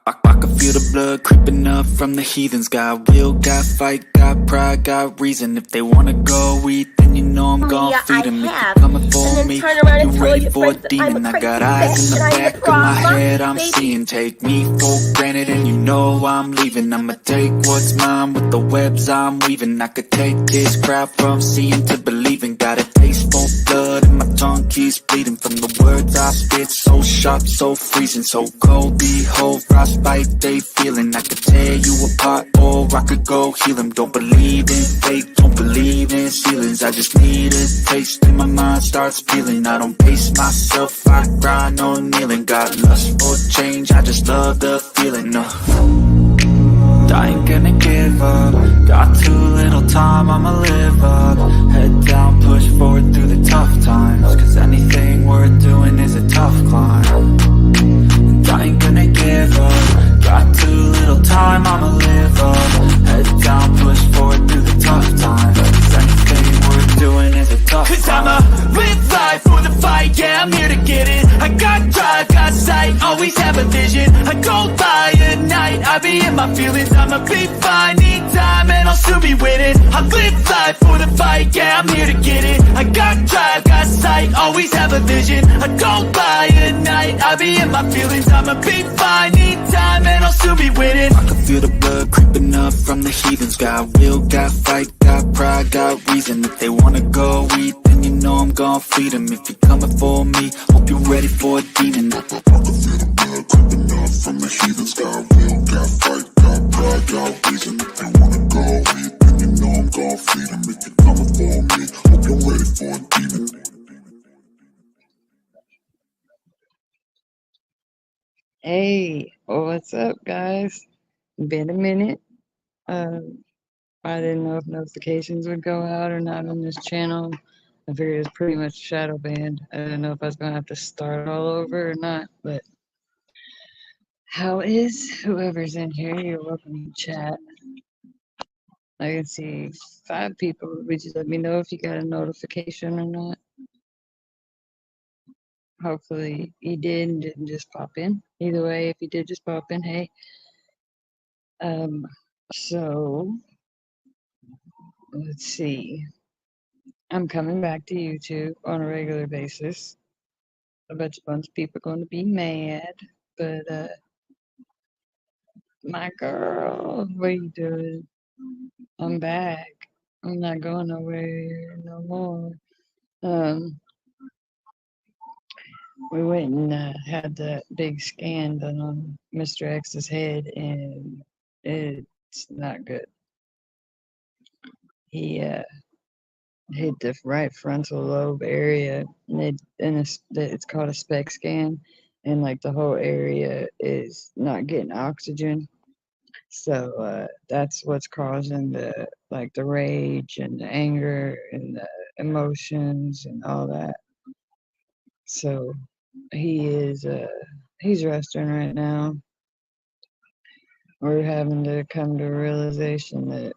I can feel the blood creeping up from the heathens. Got will, got fight, got pride, got reason. If they wanna go eat, then you know I'm gon' feed them. If you're coming for me, you ready for a demon. I got eyes in the back of my head, I'm seeing. Take me for granted and you know I'm leaving. I'ma take what's mine with the webs I'm weaving. I could take this crowd from seeing to believing. Got a taste for blood and my tongue keeps bleeding. From the words I spit, so sharp, so freezing, so cold. Behold, frostbite they feeling. I could tear you apart or I could go heal them. Don't believe in fate, don't believe in ceilings. I just need a taste and my mind starts peeling. I don't pace myself, I grind on kneeling. Got lust for change, I just love the feeling. I ain't gonna give up. Got too little time, I'ma live up. Head down, push forward through the tough times. Cause anything worth doing is a tough climb. And I ain't gonna give up. Got too little time, I'ma live up. Head down, push forward through the tough times. Cause anything worth doing is a tough climb. Cause I'ma live life for the fight, yeah, I'm here to get it. I got drive, got sight, always have a vision. I go by at night, I be in my feelings. I'ma be fine, need time, and I'll soon be winning. I live life for the fight, yeah, I'm here to get it. I got drive, got sight, always have a vision. I go by at night, I be in my feelings. I'ma be fine, need time, and I'll soon be winning. I can feel the blood creeping up from the heathens. Got will, got fight, got pride, got reason. If they wanna go eat, then you know I'm gon' feed them. If you're coming for me, hope you're ready for a demon. I can feel the blood creeping up from the heathens. Got will, got fight, got pride, got reason. If they wanna go eat, then you know I'm gon' feed them. If you're coming for me, hope you're ready for a demon. Hey, what's up, guys? Been a minute. I didn't know if notifications would go out or not on this channel. I figured it's pretty much shadow banned. I didn't know if I was gonna have to start all over or not, but how is whoever's in here? You're welcome to chat. I can see 5 people. Would you let me know if you got a notification or not? Hopefully you did and didn't just pop in. Either way, if you did just pop in, hey. So let's see. I'm coming back to YouTube on a regular basis. I bet you a bunch of people are going to be mad, but my girl, what are you doing? I'm back. I'm not going nowhere no more. We went and had that big scan done on Mr. X's head, and it's not good. He hit the right frontal lobe area, and it's called a SPECT scan, and like the whole area is not getting oxygen. So that's what's causing the rage and the anger and the emotions and all that. So he's resting right now. We're having to come to a realization that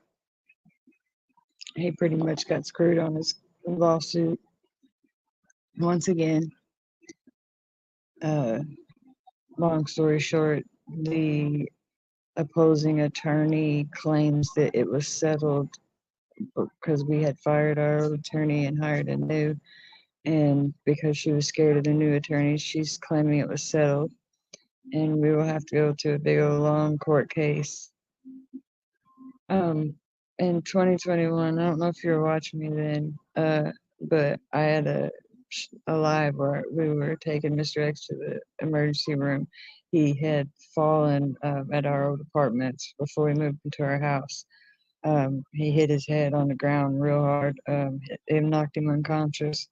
he pretty much got screwed on his lawsuit once again. Long story short, the opposing attorney claims that it was settled because we had fired our old attorney and hired a new, and because she was scared of the new attorney, she's claiming it was settled, and we will have to go to a big old long court case. In 2021, I don't know if you were watching me then, but I had a live where we were taking Mr. X to the emergency room. He had fallen at our old apartments before we moved into our house. He hit his head on the ground real hard. It knocked him unconscious,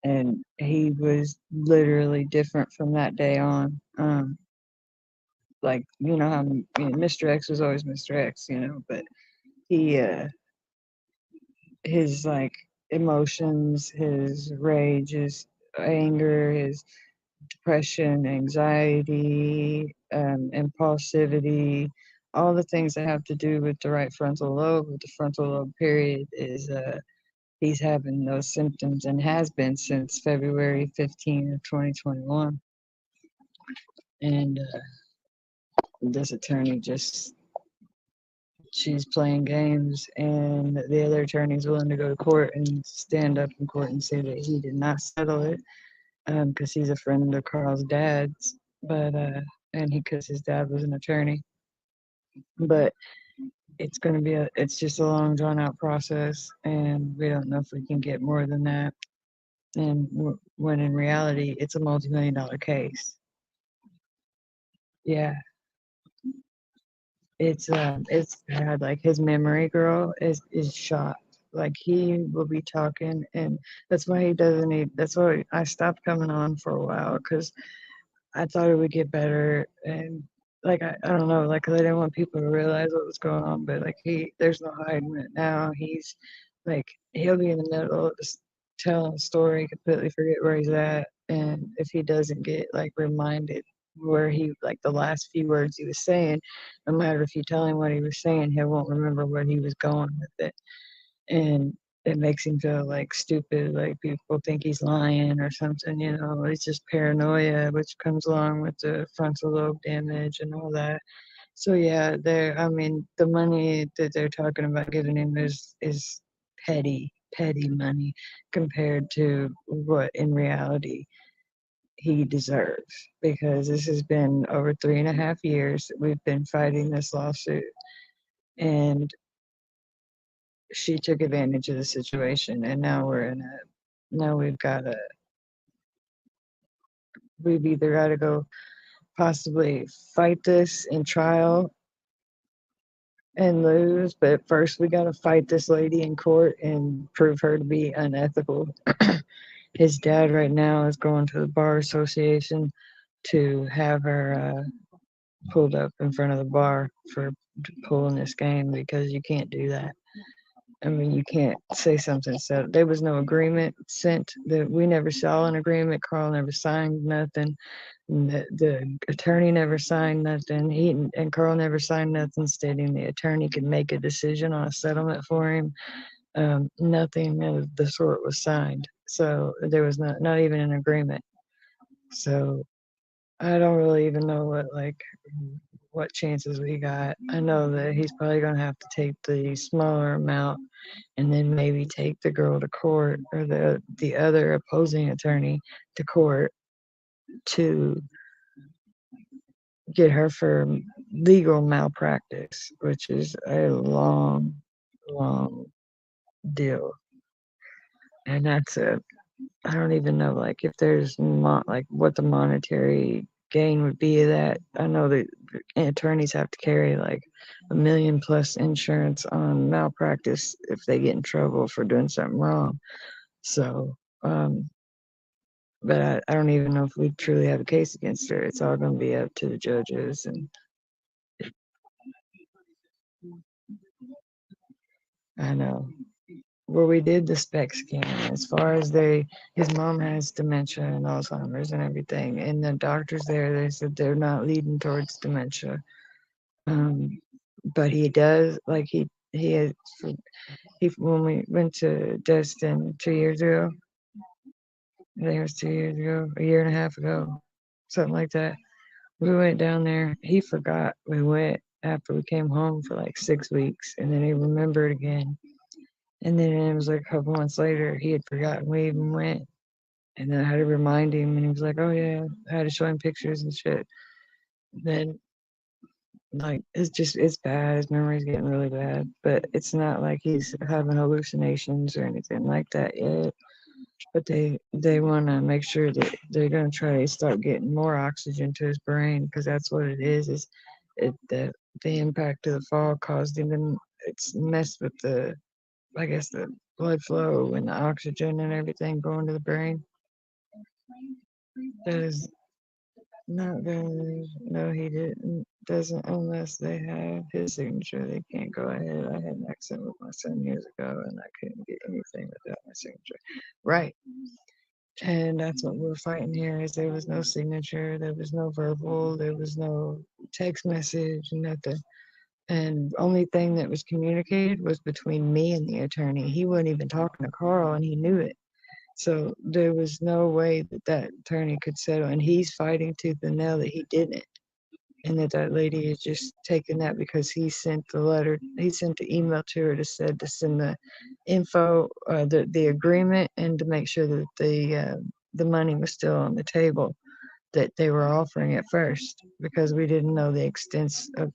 and he was literally different from that day on. Like, you know how Mr. X was always Mr. X, but he his like emotions, his rage, his anger, his depression, anxiety, impulsivity, all the things that have to do with the right frontal lobe, with the frontal lobe period, is he's having those symptoms and has been since February 15 of 2021. And this attorney she's playing games, and the other attorney's willing to go to court and stand up in court and say that he did not settle it, because he's a friend of Carl's dad's, but and because his dad was an attorney. But it's going to be it's just a long drawn out process, and we don't know if we can get more than that. And when in reality, it's a multi-million-dollar case. Yeah. It's bad. Like, his memory, girl, is shot. Like, he will be talking, and that's why he doesn't need. That's why I stopped coming on for a while, because I thought it would get better, and like I don't know, like, 'cause I didn't want people to realize what was going on, but like, there's no hiding it now. He's like, he'll be in the middle of telling a story, completely forget where he's at, and if he doesn't get like reminded where he, like, the last few words he was saying, no matter if you tell him what he was saying, he won't remember where he was going with it, and it makes him feel like stupid, like people think he's lying or something, it's just paranoia, which comes along with the frontal lobe damage and all that. So yeah, I mean, the money that they're talking about giving him is petty money compared to what in reality he deserves, because this has been over 3.5 years that we've been fighting this lawsuit, and she took advantage of the situation, and now we've either got to go possibly fight this in trial and lose, but first we got to fight this lady in court and prove her to be unethical. His dad right now is going to the bar association to have her pulled up in front of the bar for pulling this game, because you can't do that. I mean, you can't say something. So there was no agreement sent. We never saw an agreement. Carl never signed nothing. The attorney never signed nothing. He and Carl never signed nothing stating the attorney could make a decision on a settlement for him. Nothing of the sort was signed. So there was not even an agreement. So I don't really even know what chances we got. I know that he's probably gonna have to take the smaller amount, and then maybe take the girl to court, or the other opposing attorney to court, to get her for legal malpractice, which is a long deal. And I don't even know, like, if there's like what the monetary gain would be of that. I know that attorneys have to carry like $1 million plus insurance on malpractice if they get in trouble for doing something wrong. So, but I don't even know if we truly have a case against her. It's all going to be up to the judges. And I know. Well, we did the SPECT scan. As far as his mom has dementia and Alzheimer's and everything, and the doctors there, they said they're not leading towards dementia. But he does, like, when we went to Destin 2 years ago, I think it was 2 years ago, a year and a half ago, something like that. We went down there. He forgot we went after we came home for like 6 weeks, and then he remembered again. And then it was like a couple months later, he had forgotten we even went. And then I had to remind him, and he was like, oh yeah, I had to show him pictures and shit. Then, like, it's bad. His memory's getting really bad. But it's not like he's having hallucinations or anything like that yet. But they want to make sure that they're going to try to start getting more oxygen to his brain, because that's what it is the impact of the fall caused him, and it's messed with the blood flow and the oxygen and everything going to the brain. That is not good. No, he doesn't, unless they have his signature. They can't go ahead. I had an accident with my son years ago, and I couldn't get anything without my signature. Right. And that's what we're fighting here, is there was no signature, there was no verbal, there was no text message, nothing. And only thing that was communicated was between me and the attorney. He wasn't even talking to Carl, and he knew it. So there was no way that attorney could settle, and he's fighting tooth and nail that he didn't. and that lady is just taking that because he sent the email to her to send the info, the agreement, and to make sure that the money was still on the table that they were offering at first, because we didn't know the extent of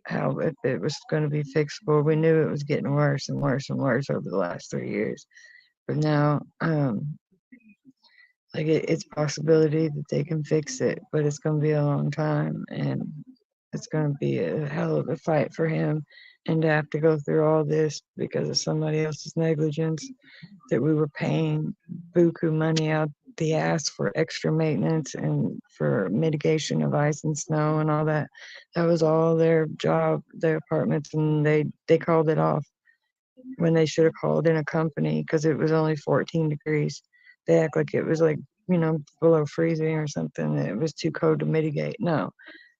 how, if it was going to be fixable. We knew it was getting worse and worse and worse over the last 3 years, but now like it's a possibility that they can fix it, but it's going to be a long time, and it's going to be a hell of a fight for him, and to have to go through all this because of somebody else's negligence, that we were paying buku money out the ass for extra maintenance and for mitigation of ice and snow and all that. That was all their job, their apartments, and they called it off when they should have called in a company because it was only 14 degrees. They act like it was like, below freezing or something. It was too cold to mitigate. No,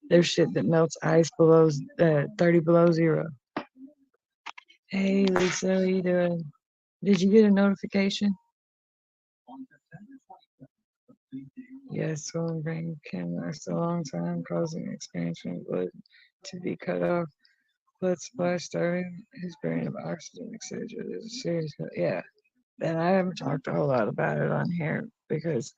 there's shit that melts ice below 30 below zero. Hey, Lisa, how you doing? Did you get a notification? Yes, swollen brain can last a long time, causing expansion of blood to be cut off. Blood supply starving his brain of oxygen, etc. There's a serious, yeah. And I haven't talked a whole lot about it on here because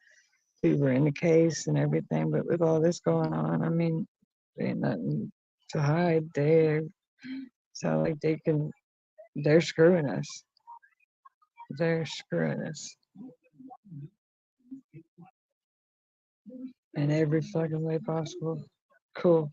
we were in the case and everything, but with all this going on, I mean, there ain't nothing to hide. They sound like they're screwing us. They're screwing us in every fucking way possible. Cool.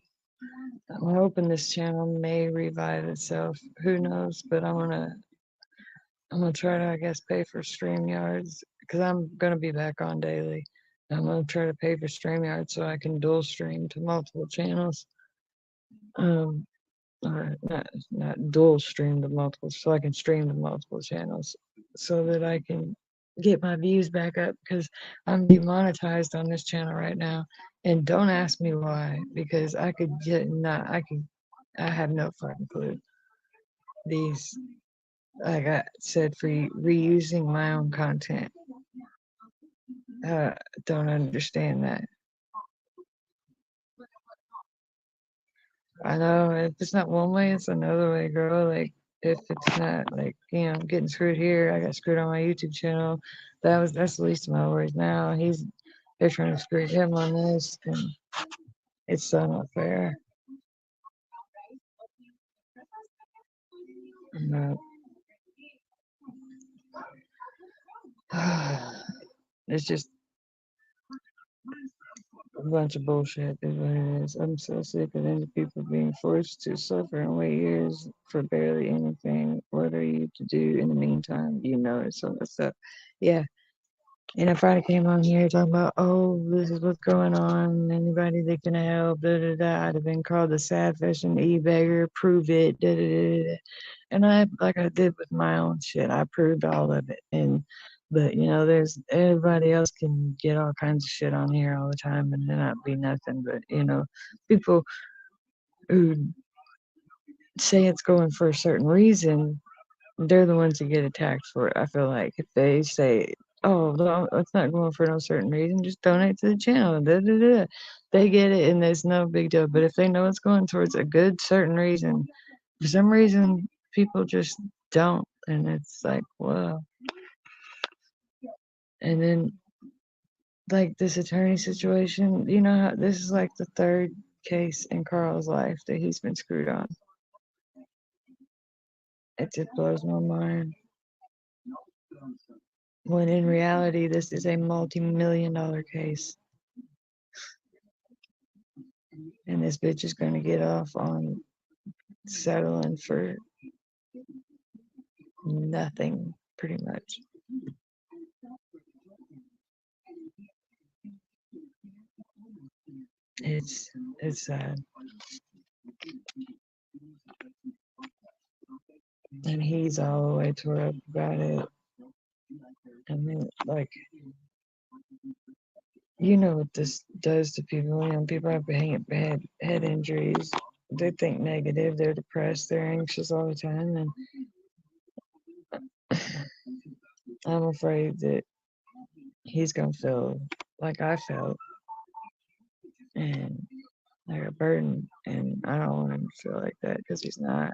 I'm hoping this channel may revive itself. Who knows? But I'm gonna try to, I guess, pay for StreamYards because I'm gonna be back on daily. I'm gonna try to pay for StreamYard so I can dual stream to multiple channels. Or not dual stream to multiple, so I can stream to multiple channels, so that I can get my views back up because I'm demonetized on this channel right now. And don't ask me why, because I could get not I have no fucking clue. These, like I said, for reusing my own content. Don't understand that. I know if it's not one way, it's another way, girl. Like if it's not like, getting screwed here, I got screwed on my YouTube channel. That's the least of my worries now. They're trying to screw him on this, and it's so not fair. No. It's just a bunch of bullshit is what it is. I'm so sick of any people being forced to suffer and wait years for barely anything. What are you to do in the meantime? It's all that stuff. Yeah. And if I came on here talking about, oh, this is what's going on, anybody that can help, I'd have been called the sad fashion e-beggar, prove it, And like I did with my own shit, I proved all of it. But there's everybody else can get all kinds of shit on here all the time and then not be nothing. But people who say it's going for a certain reason, they're the ones that get attacked for it. I feel like if they say, oh, no, it's not going for no certain reason, just donate to the channel. They get it and there's no big deal. But if they know it's going towards a good certain reason, for some reason, people just don't. And it's like, well. And then, like this attorney situation, how this is like the third case in Carl's life that he's been screwed on. It just blows my mind. When in reality, this is a multi-million-dollar case. And this bitch is going to get off on settling for nothing, pretty much. It's sad. And he's all the way tore up about it. I mean, like, what this does to people. People have head injuries. They think negative. They're depressed. They're anxious all the time. And I'm afraid that he's going to feel like I felt. And like a burden, and I don't want him to feel like that because he's not.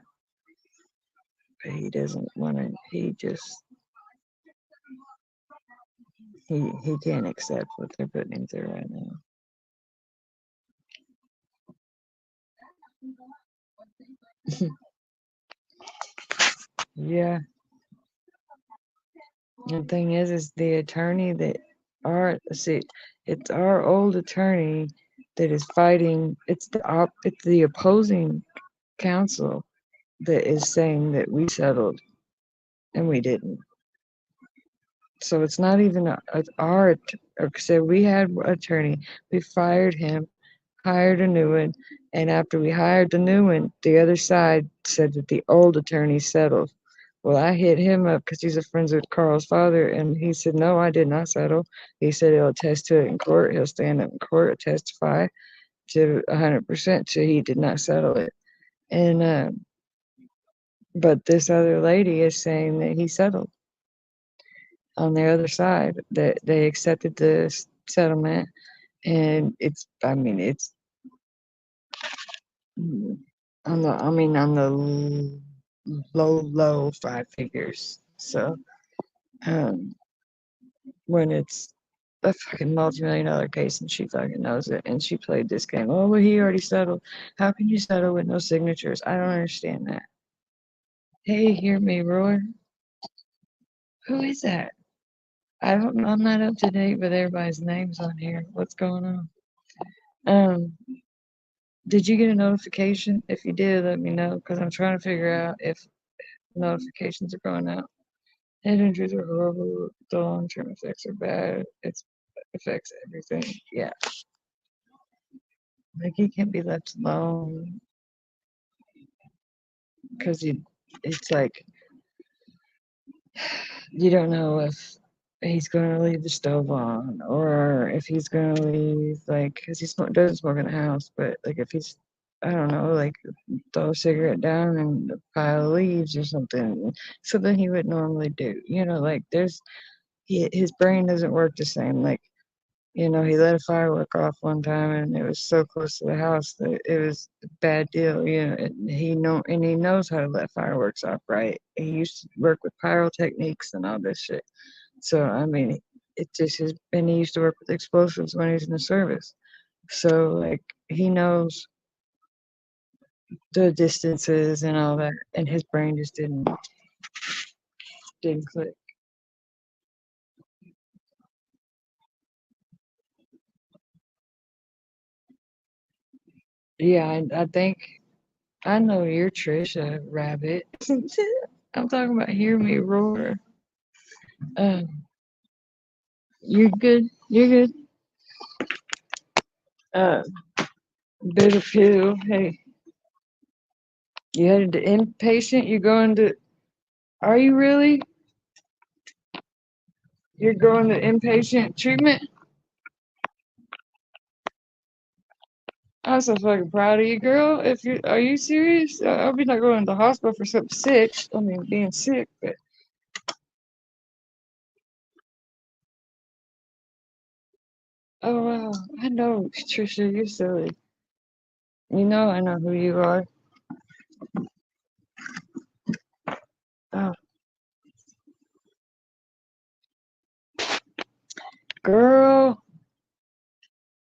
But he doesn't want to. He can't accept what they're putting him through right now. Yeah. The thing is the attorney that it's our old attorney that is fighting. It's the opposing counsel that is saying that we settled and we didn't. So it's not even so we had an attorney, we fired him, hired a new one, and after we hired the new one, the other side said that the old attorney settled. Well, I hit him up because he's a friend with Carl's father, and he said, no, I did not settle. He said he'll attest to it in court. He'll stand up in court and testify to 100% so he did not settle it. And but this other lady is saying that he settled on the other side, that they accepted the settlement, and it's on the low five figures. So when it's a fucking multi-million-dollar case and she fucking knows it and she played this game, oh well, he already settled. How can you settle with no signatures? I don't understand that. Hey, hear me roar. Who is that? I'm not up to date with everybody's names on here. What's going on? Did you get a notification? If you did, let me know because I'm trying to figure out if notifications are going out. Head injuries are horrible. The long-term effects are bad. It affects everything. Yeah. Like he can't be left alone because it's like you don't know if he's going to leave the stove on or if he's going to leave, like, because doesn't smoke in the house, but like if he's, I don't know, like throw a cigarette down and a pile of leaves or something, something he would normally do, like his brain doesn't work the same. Like, he let a firework off one time and it was so close to the house that it was a bad deal, and he knows how to let fireworks off, right? He used to work with pyrotechnics and all this shit. So, it just is, and he used to work with explosives when he was in the service. So, like, he knows the distances and all that, and his brain just didn't click. Yeah, I think I know you're Trisha Rabbit. I'm talking about hear me roar. You're good. You're good. Uh, Bit of pill. Hey, you headed to inpatient. You're going to. Are you really? You're going to inpatient treatment. I'm so fucking proud of you, girl. Are you serious? I'll be not going to the hospital for something sick. I mean, being sick, but. Oh wow, I know, Trisha. You're silly. I know who you are. Oh, girl.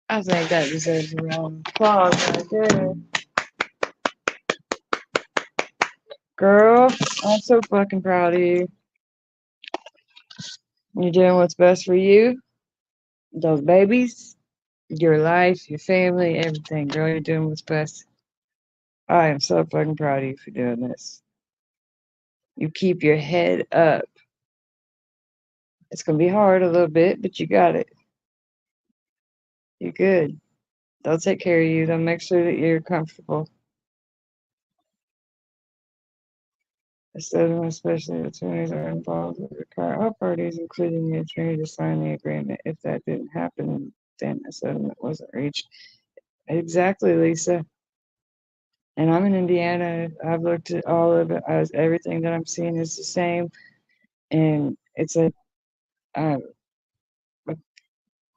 I think that deserves a round of applause right there. Girl, I'm so fucking proud of you. You're doing what's best for you, those babies, your life, your family, everything. Girl, you're doing what's best. I am so fucking proud of you for doing this. You keep your head up. It's going to be hard a little bit, but you got it. You're good. They'll take care of you. They'll make sure that you're comfortable. Especially attorneys are involved with require all parties, including the attorney, to sign the agreement. If that didn't happen, then a settlement wasn't reached. Exactly, Lisa. And I'm in Indiana. I've looked at all of it. As everything that I'm seeing is the same, and it's uh,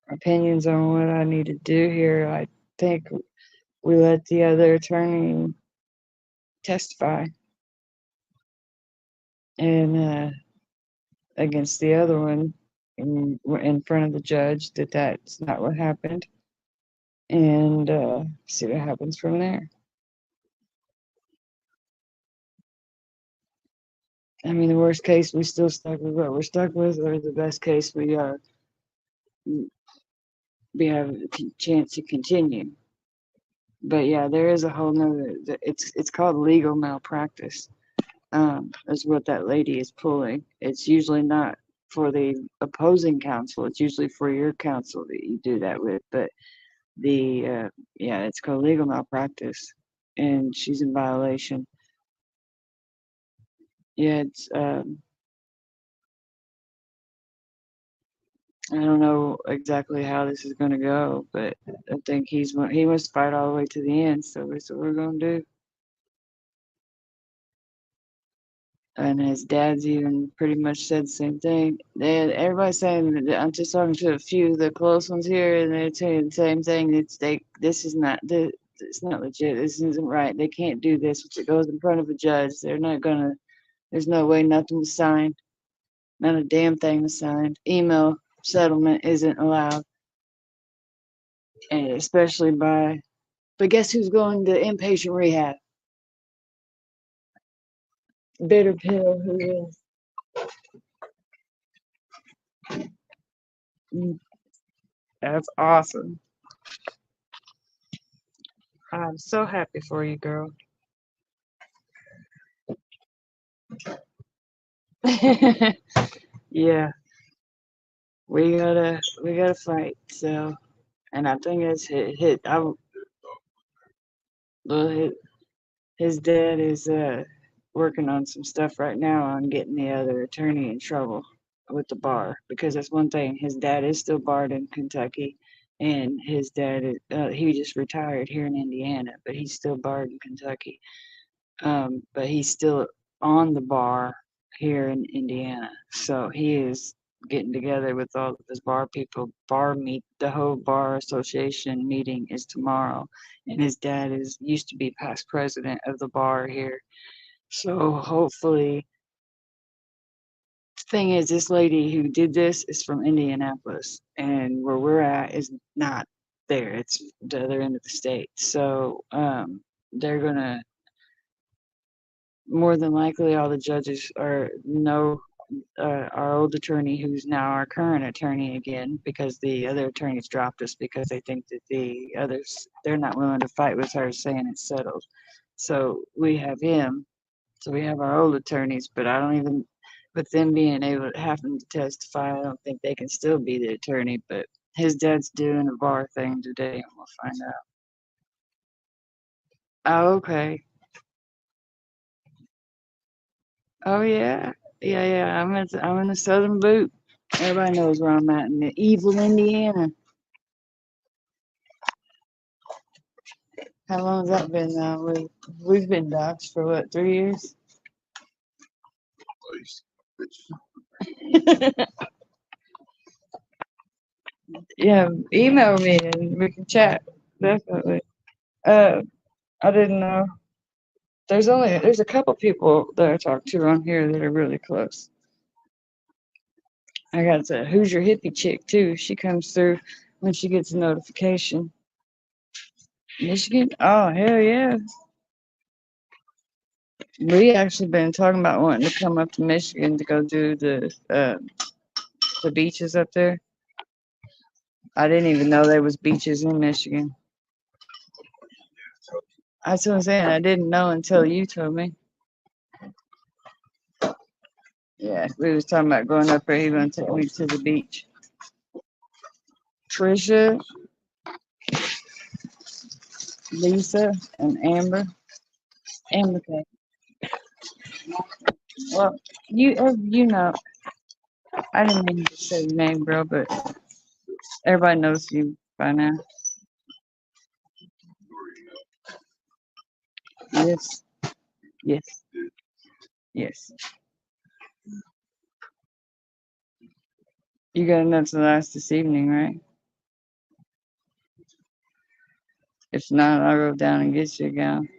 opinions on what I need to do here. I think we let the other attorney testify and against the other one in front of the judge that that's not what happened, and see what happens from there. I mean, the worst case, we still stuck with what we're stuck with, or the best case, we have a chance to continue. But yeah, there is a whole nother. It's called legal malpractice. Is what that lady is pulling. It's usually not for the opposing counsel. It's usually for your counsel that you do that with. But it's called legal malpractice, and she's in violation. Yeah, it's I don't know exactly how this is going to go, but I think he wants to fight all the way to the end. So that's what we're going to do. And his dad's even pretty much said the same thing. Everybody's saying, I'm just talking to a few of the close ones here, and they're saying the same thing. It's not legit. This isn't right. They can't do this. Once it goes in front of a judge, they're not gonna. There's no way nothing was signed. Not a damn thing was signed. Email settlement isn't allowed, and especially by. But guess who's going to inpatient rehab? Bitter pill. Who is? That's awesome. I'm so happy for you, girl. Yeah, we gotta fight. So, and I think it's hit. His dad is working on some stuff right now on getting the other attorney in trouble with the bar, because that's one thing. His dad is still barred in Kentucky, and his dad he just retired here in Indiana, but he's still barred in Kentucky. But he's still on the bar here in Indiana. So he is getting together with all of his bar people. The whole bar association meeting is tomorrow, and his dad used to be past president of the bar here. So hopefully, the thing is, this lady who did this is from Indianapolis, and where we're at is not there. It's the other end of the state. So they're gonna more than likely all the judges know our old attorney, who's now our current attorney again, because the other attorneys dropped us because they think that the others, they're not willing to fight with her, saying it's settled. So we have him. So we have our old attorneys, but with them being able to having to testify, I don't think they can still be the attorney. But his dad's doing a bar thing today, and we'll find out. Oh, okay. Oh yeah, yeah. I'm in the Southern Boot. Everybody knows where I'm at in the evil Indiana. How long has that been now? We've been docs for what, 3 years? Yeah, email me and we can chat. Definitely. I didn't know. There's a couple people that I talk to on here that are really close. I got the Who's Your Hippie chick too. She comes through when she gets a notification. Michigan? Oh, hell yeah. We actually been talking about wanting to come up to Michigan to go do the beaches up there. I didn't even know there was beaches in Michigan. That's what I'm saying. I didn't know until you told me. Yeah, we was talking about going up there. He gonna take me to the beach. Trisha, Lisa, and Amber. Amber came. Well, you know, I didn't mean to say your name, girl, but everybody knows you by now. Yes, yes, yes. You got enough to last this evening, right? If not, I'll go down and get you a gown.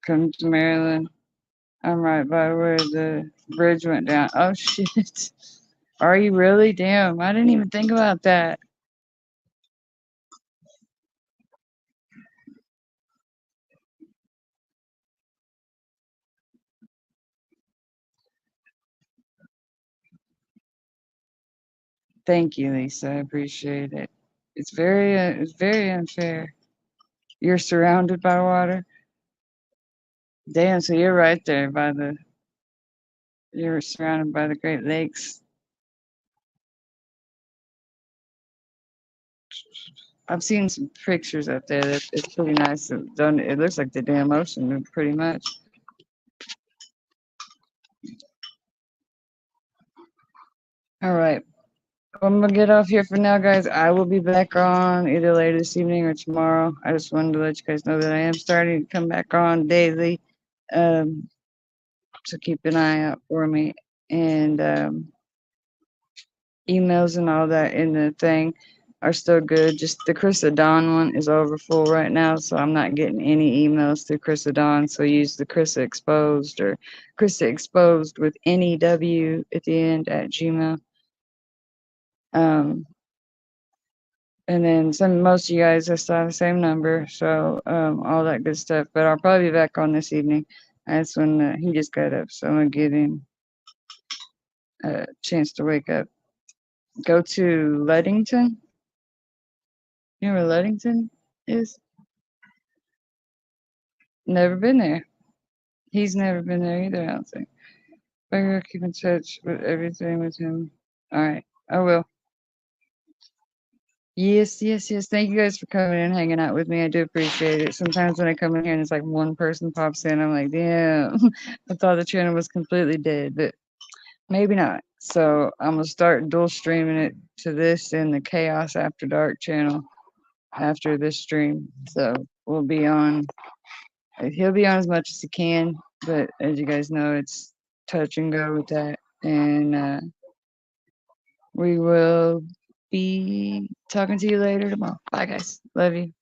Come to Maryland. I'm right by where the bridge went down. Oh, shit. Are you really? Damn, I didn't even think about that. Thank you, Lisa. I appreciate it. It's very unfair. You're surrounded by water. Damn, so you're right there by the. You're surrounded by the Great Lakes. I've seen some pictures up there. It's pretty nice. It looks like the damn ocean, pretty much. All right. I'm gonna get off here for now, guys. I will be back on either later this evening or tomorrow. I just wanted to let you guys know that I am starting to come back on daily. So keep an eye out for me. And emails and all that in the thing are still good. Just the Krista Dawn one is over full right now, so I'm not getting any emails through Krista Dawn. So use the Krista Exposed or Krista Exposed with NEW at the end at Gmail. And then most of you guys are still the same number, so all that good stuff. But I'll probably be back on this evening. That's when he just got up, so I'm gonna give him a chance to wake up. Go to Ludington. You know where Ludington is? Never been there. He's never been there either, I don't think. But I'm gonna keep in touch with everything with him. All right, I will. Yes. Thank you guys for coming and hanging out with me. I do appreciate it. Sometimes when I come in here and it's like one person pops in, I'm like, damn, I thought the channel was completely dead, but maybe not. So I'm gonna start dual streaming it to this and the Chaos After Dark channel after this stream. So we'll be on. He'll be on as much as he can, but as you guys know, it's touch and go with that. And we will be talking to you later tomorrow. Bye, guys. Love you.